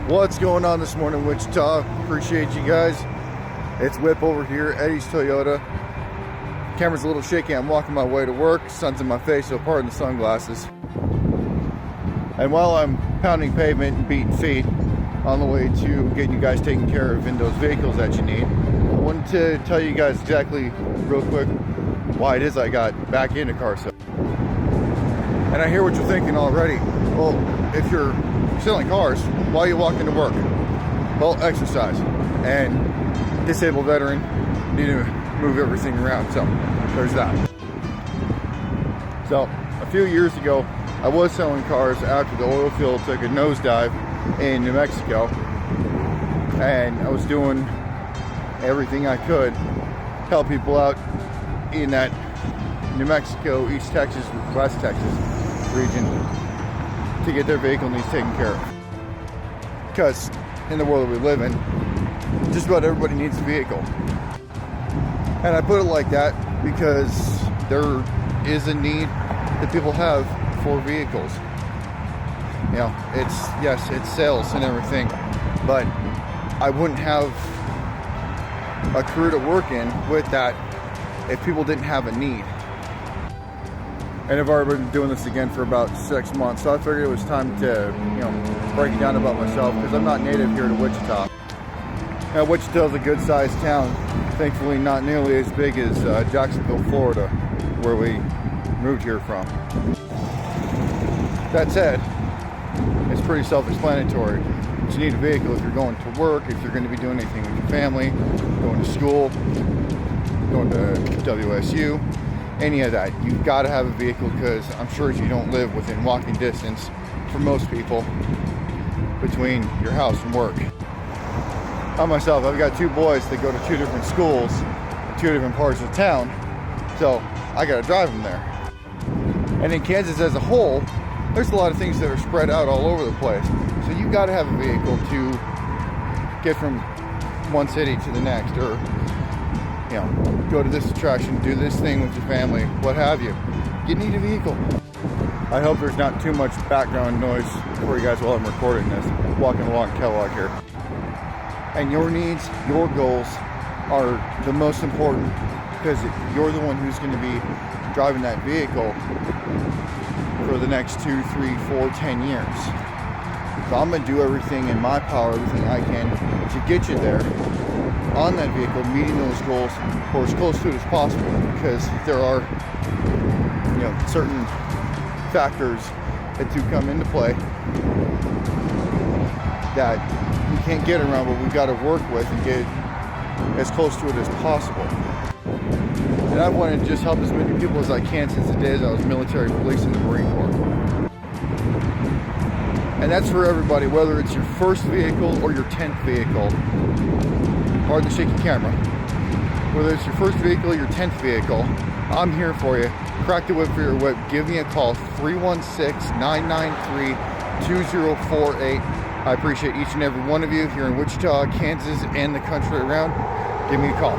What's going on this morning, Wichita? Appreciate you guys. It's Whip over here, Eddie's Toyota. Camera's a little shaky. I'm walking my way to work. Sun's in my face, so pardon the sunglasses. And while I'm pounding pavement and beating feet on the way to getting you guys taken care of in those vehicles that you need, I wanted to tell you guys exactly, real quick, why it is I got back into car sales. And I hear what you're thinking already. Well, if you're selling cars, why are you walking to work? Well, exercise. And disabled veteran, need to move everything around. So there's that. So a few years ago, I was selling cars after the oil field took a nosedive in New Mexico. And I was doing everything I could to help people out in that New Mexico, East Texas, West Texas region to get their vehicle needs taken care of. Because in the world that we live in, just about everybody needs a vehicle. And I put it like that because there is a need that people have for vehicles. You know, it's sales and everything, but I wouldn't have a career to work in with that if people didn't have a need. And I've already been doing this again for about 6 months, so I figured it was time to, break it down about myself, because I'm not native here to Wichita. Now, Wichita's a good-sized town, thankfully not nearly as big as Jacksonville, Florida, where we moved here from. That said, it's pretty self-explanatory. You need a vehicle if you're going to work, if you're going to be doing anything with your family, going to school, going to WSU, any of that. You've got to have a vehicle, because I'm sure you don't live within walking distance for most people between your house and work. I myself, I've got 2 boys that go to 2 different schools, 2 different parts of town, so I got to drive them there. And in Kansas as a whole, there's a lot of things that are spread out all over the place, so you got to have a vehicle to get from one city to the next, or go to this attraction, do this thing with your family, what have you. You need a vehicle. I hope there's not too much background noise for you guys while I'm recording this. Walking along Kellogg here. And your needs, your goals are the most important, because you're the one who's going to be driving that vehicle for the next 2, 3, 4, 10 years. So I'm going to do everything in my power, everything I can to get you there on that vehicle, meeting those goals, or as close to it as possible, because there are certain factors that do come into play that we can't get around, but we've got to work with and get as close to it as possible. And I wanted to just help as many people as I can since the days I was military police in the Marine Corps. And that's for everybody, whether it's your first vehicle or your 10th vehicle. Pardon the shaky camera. Whether it's your first vehicle or your 10th vehicle, I'm here for you. Crack the whip for your whip. Give me a call, 316-993-2048. I appreciate each and every one of you here in Wichita, Kansas, and the country around. Give me a call.